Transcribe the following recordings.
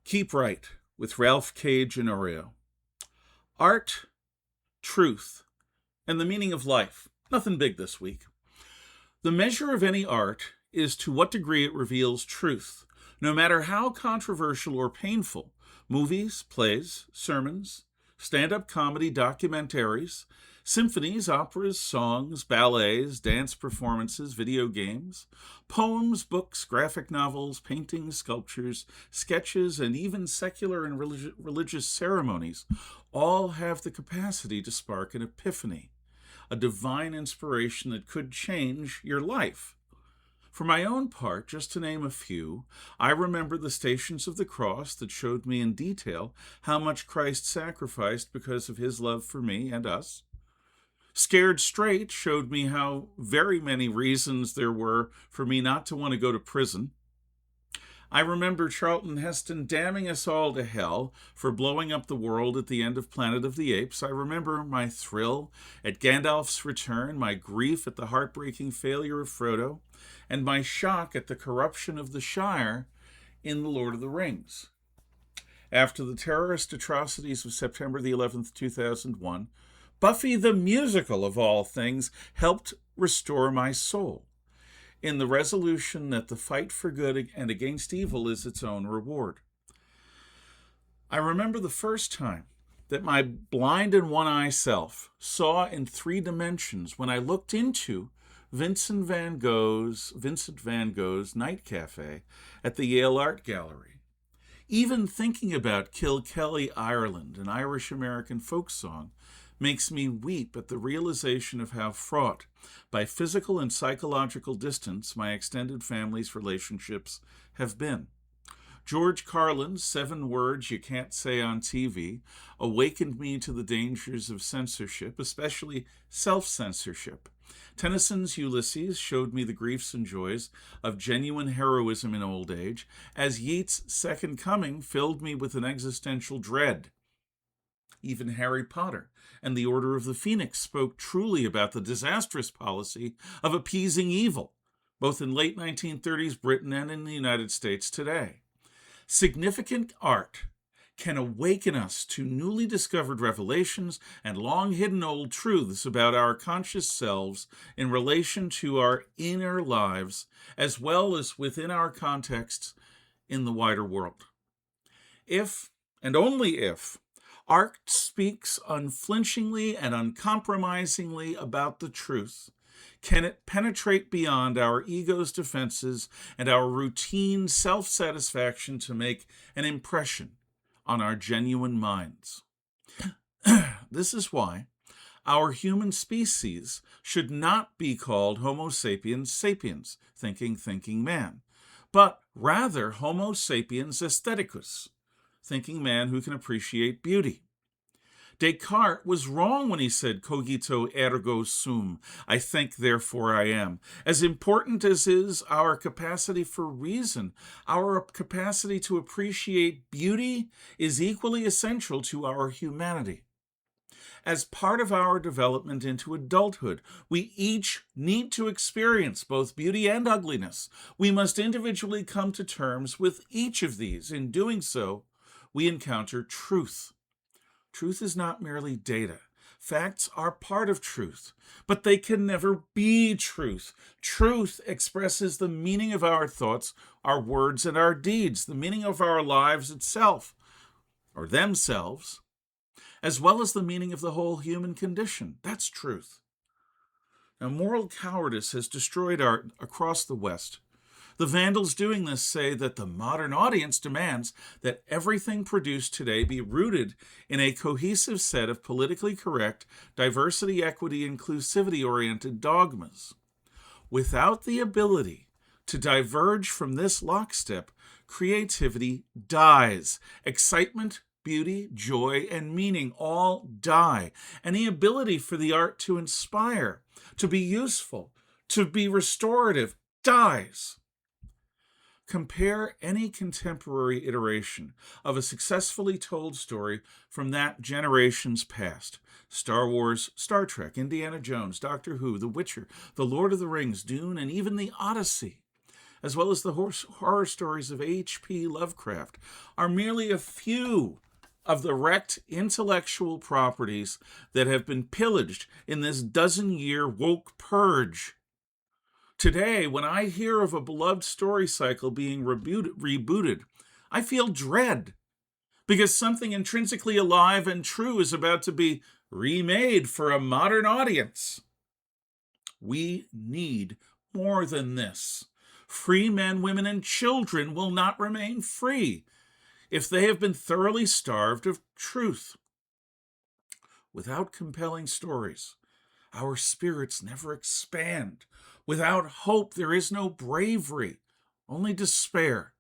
Keep Right with Ralph K. Ginorio. Art, truth, and the meaning of life. Nothing big this week. The measure of any art is to what degree it reveals truth, no matter how controversial or painful. Movies, plays, sermons, stand-up comedy, documentaries, symphonies, operas, songs, ballets, dance performances, video games, poems, books, graphic novels, paintings, sculptures, sketches, and even secular and religious ceremonies all have the capacity to spark an epiphany, a divine inspiration that could change your life. For my own part, just to name a few, I remember the Stations of the Cross that showed me in detail how much Christ sacrificed because of his love for me and us. Scared Straight showed me how very many reasons there were for me not to want to go to prison. I remember Charlton Heston damning us all to hell for blowing up the world at the end of Planet of the Apes. I remember my thrill at Gandalf's return, my grief at the heartbreaking failure of Frodo, and my shock at the corruption of the Shire in The Lord of the Rings. After the terrorist atrocities of September the 11th, 2001, Buffy the Musical, of all things, helped restore my soul in the resolution that the fight for good and against evil is its own reward. I remember the first time that my blind and one-eye self saw in 3 dimensions when I looked into Vincent van Gogh's Night Cafe at the Yale Art Gallery. Even thinking about Kilkelly, Ireland, an Irish-American folk song, makes me weep at the realization of how fraught by physical and psychological distance my extended family's relationships have been. George Carlin's 7 Words You Can't Say on TV awakened me to the dangers of censorship, especially self-censorship. Tennyson's Ulysses showed me the griefs and joys of genuine heroism in old age, as Yeats' Second Coming filled me with an existential dread. Even Harry Potter and the Order of the Phoenix spoke truly about the disastrous policy of appeasing evil, both in late 1930s Britain and in the United States today. Significant art can awaken us to newly discovered revelations and long-hidden old truths about our conscious selves in relation to our inner lives, as well as within our contexts in the wider world. If, and only if, art speaks unflinchingly and uncompromisingly about the truth, can it penetrate beyond our ego's defenses and our routine self-satisfaction to make an impression on our genuine minds. This is why our human species should not be called Homo sapiens sapiens, thinking man, but rather Homo sapiens aestheticus, thinking man who can appreciate beauty. Descartes was wrong when he said cogito ergo sum, I think, therefore I am. As important as is our capacity for reason, our capacity to appreciate beauty is equally essential to our humanity. As part of our development into adulthood, we each need to experience both beauty and ugliness. We must individually come to terms with each of these. In doing so, we encounter truth. Truth is not merely data. Facts are part of truth, but they can never be truth. Truth expresses the meaning of our thoughts, our words, and our deeds, the meaning of our lives itself, or themselves, as well as the meaning of the whole human condition. That's truth. Now, moral cowardice has destroyed art across the West. The vandals doing this say that the modern audience demands that everything produced today be rooted in a cohesive set of politically correct, diversity, equity, inclusivity-oriented dogmas. Without the ability to diverge from this lockstep, creativity dies. Excitement, beauty, joy, and meaning all die. Any ability for the art to inspire, to be useful, to be restorative, dies. Compare any contemporary iteration of a successfully told story from that generation's past. Star Wars, Star Trek, Indiana Jones, Doctor Who, The Witcher, The Lord of the Rings, Dune, and even The Odyssey. as well as the horror stories of H.P. Lovecraft, are merely a few of the wrecked intellectual properties that have been pillaged in this dozen-year woke purge. Today, when I hear of a beloved story cycle being rebooted, I feel dread because something intrinsically alive and true is about to be remade for a modern audience. We need more than this. Free men, women, and children will not remain free if they have been thoroughly starved of truth. Without compelling stories, our spirits never expand. Without hope, there is no bravery, only despair.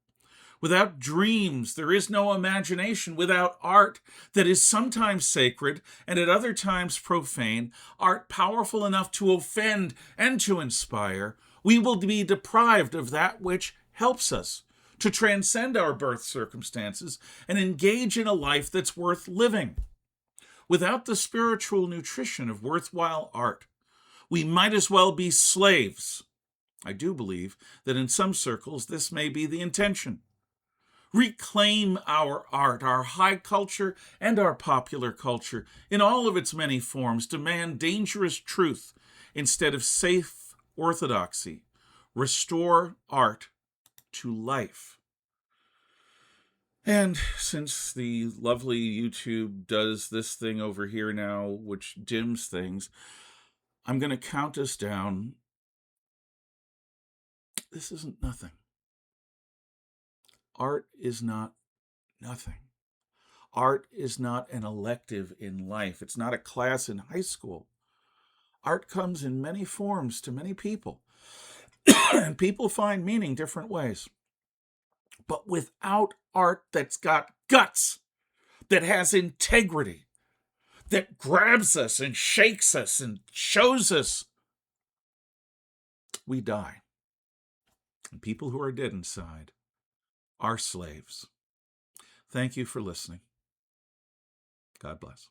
Without dreams, there is no imagination. Without art that is sometimes sacred and at other times profane, art powerful enough to offend and to inspire, we will be deprived of that which helps us to transcend our birth circumstances and engage in a life that's worth living. Without the spiritual nutrition of worthwhile art, we might as well be slaves. I do believe that in some circles this may be the intention. Reclaim our art, our high culture, and our popular culture in all of its many forms. Demand dangerous truth instead of safe orthodoxy. Restore art to life. And since the lovely YouTube does this thing over here now, which dims things, I'm going to count us down. This isn't nothing. Art is not nothing. Art is not an elective in life. It's not a class in high school. Art comes in many forms to many people, and people find meaning different ways. But without art that's got guts, that has integrity, that grabs us and shakes us and shows us, we die. And people who are dead inside are slaves. Thank you for listening. God bless.